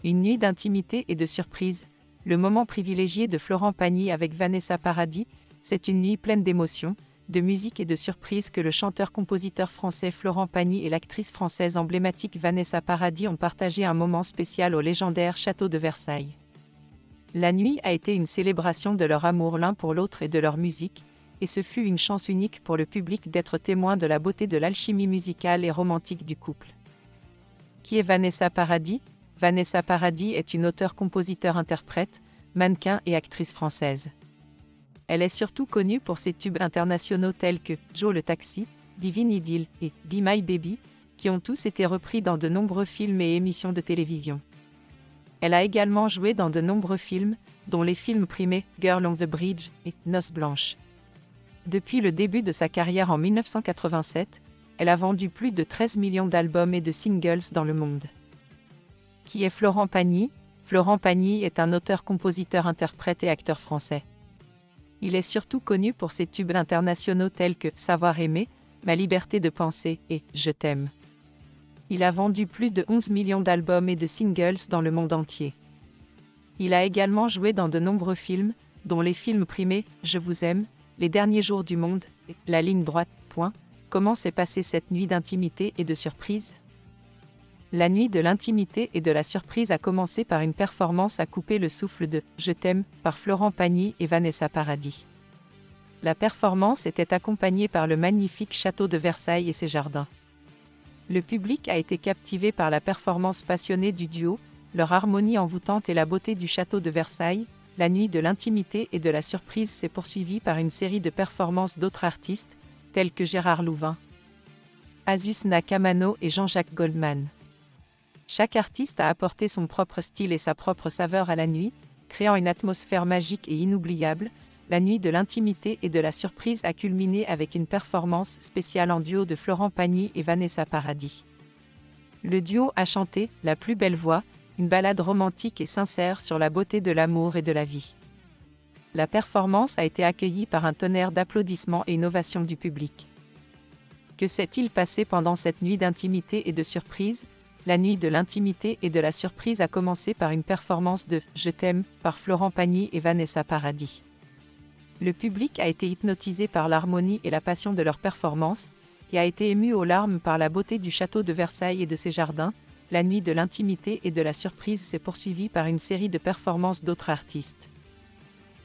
Une nuit d'intimité et de surprise, le moment privilégié de Florent Pagny avec Vanessa Paradis, c'est une nuit pleine d'émotions, de musique et de surprises que le chanteur-compositeur français Florent Pagny et l'actrice française emblématique Vanessa Paradis ont partagé un moment spécial au légendaire château de Versailles. La nuit a été une célébration de leur amour l'un pour l'autre et de leur musique, et ce fut une chance unique pour le public d'être témoin de la beauté de l'alchimie musicale et romantique du couple. Qui est Vanessa Paradis ? Vanessa Paradis est une auteure-compositeur-interprète, mannequin et actrice française. Elle est surtout connue pour ses tubes internationaux tels que Joe le Taxi, Divine Idyll et Be My Baby, qui ont tous été repris dans de nombreux films et émissions de télévision. Elle a également joué dans de nombreux films, dont les films primés Girl on the Bridge et Noces blanches. Depuis le début de sa carrière en 1987, elle a vendu plus de 13 millions d'albums et de singles dans le monde. Qui est Florent Pagny ? Florent Pagny est un auteur-compositeur-interprète et acteur français. Il est surtout connu pour ses tubes internationaux tels que Savoir aimer, Ma liberté de penser et Je t'aime. Il a vendu plus de 11 millions d'albums et de singles dans le monde entier. Il a également joué dans de nombreux films, dont les films primés Je vous aime, Les derniers jours du monde et La ligne droite. Comment s'est passée cette nuit d'intimité et de surprise ? La nuit de l'intimité et de la surprise a commencé par une performance à couper le souffle de « Je t'aime » par Florent Pagny et Vanessa Paradis. La performance était accompagnée par le magnifique château de Versailles et ses jardins. Le public a été captivé par la performance passionnée du duo, leur harmonie envoûtante et la beauté du château de Versailles. La nuit de l'intimité et de la surprise s'est poursuivie par une série de performances d'autres artistes, tels que Gérard Louvain, Azus Nakamano et Jean-Jacques Goldman. Chaque artiste a apporté son propre style et sa propre saveur à la nuit, créant une atmosphère magique et inoubliable. La nuit de l'intimité et de la surprise a culminé avec une performance spéciale en duo de Florent Pagny et Vanessa Paradis. Le duo a chanté « La plus belle voix », une ballade romantique et sincère sur la beauté de l'amour et de la vie. La performance a été accueillie par un tonnerre d'applaudissements et une ovation du public. Que s'est-il passé pendant cette nuit d'intimité et de surprise ? La nuit de l'intimité et de la surprise a commencé par une performance de « Je t'aime » par Florent Pagny et Vanessa Paradis. Le public a été hypnotisé par l'harmonie et la passion de leur performance, et a été ému aux larmes par la beauté du château de Versailles et de ses jardins. La nuit de l'intimité et de la surprise s'est poursuivie par une série de performances d'autres artistes.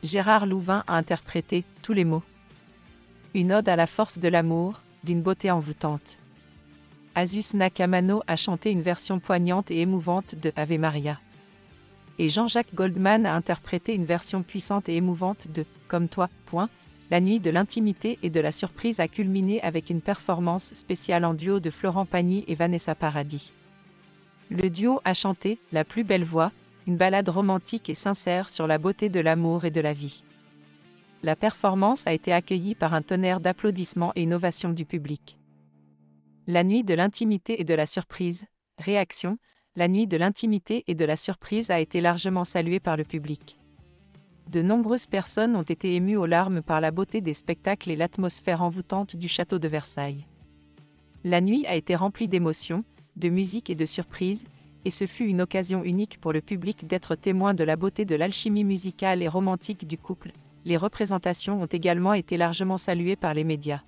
Gérard Louvain a interprété « Tous les mots ». Une ode à la force de l'amour, d'une beauté envoûtante. Azus Nakamano a chanté une version poignante et émouvante de Ave Maria. Et Jean-Jacques Goldman a interprété une version puissante et émouvante de Comme toi. La nuit de l'intimité et de la surprise a culminé avec une performance spéciale en duo de Florent Pagny et Vanessa Paradis. Le duo a chanté « La plus belle voix », une ballade romantique et sincère sur la beauté de l'amour et de la vie. La performance a été accueillie par un tonnerre d'applaudissements et une ovation du public. La nuit de l'intimité et de la surprise, réaction, la nuit de l'intimité et de la surprise a été largement saluée par le public. De nombreuses personnes ont été émues aux larmes par la beauté des spectacles et l'atmosphère envoûtante du château de Versailles. La nuit a été remplie d'émotions, de musique et de surprises, et ce fut une occasion unique pour le public d'être témoin de la beauté de l'alchimie musicale et romantique du couple. Les représentations ont également été largement saluées par les médias.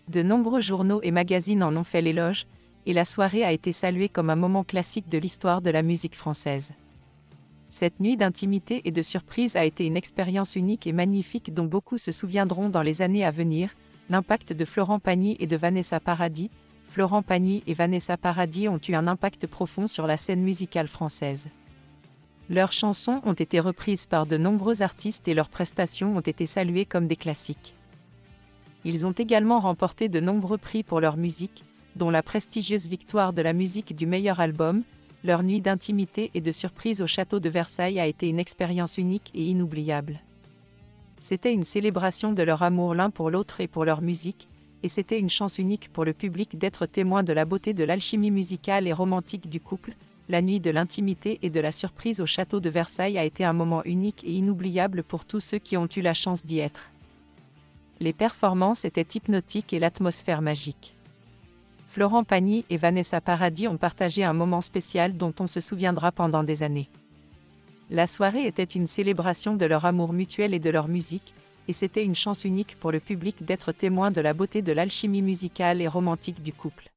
De nombreux journaux et magazines en ont fait l'éloge, et la soirée a été saluée comme un moment classique de l'histoire de la musique française. Cette nuit d'intimité et de surprise a été une expérience unique et magnifique dont beaucoup se souviendront dans les années à venir. L'impact de Florent Pagny et de Vanessa Paradis. Florent Pagny et Vanessa Paradis ont eu un impact profond sur la scène musicale française. Leurs chansons ont été reprises par de nombreux artistes et leurs prestations ont été saluées comme des classiques. Ils ont également remporté de nombreux prix pour leur musique, dont la prestigieuse victoire de la musique du meilleur album. Leur nuit d'intimité et de surprise au château de Versailles a été une expérience unique et inoubliable. C'était une célébration de leur amour l'un pour l'autre et pour leur musique, et c'était une chance unique pour le public d'être témoin de la beauté de l'alchimie musicale et romantique du couple. La nuit de l'intimité et de la surprise au château de Versailles a été un moment unique et inoubliable pour tous ceux qui ont eu la chance d'y être. Les performances étaient hypnotiques et l'atmosphère magique. Florent Pagny et Vanessa Paradis ont partagé un moment spécial dont on se souviendra pendant des années. La soirée était une célébration de leur amour mutuel et de leur musique, et c'était une chance unique pour le public d'être témoin de la beauté de l'alchimie musicale et romantique du couple.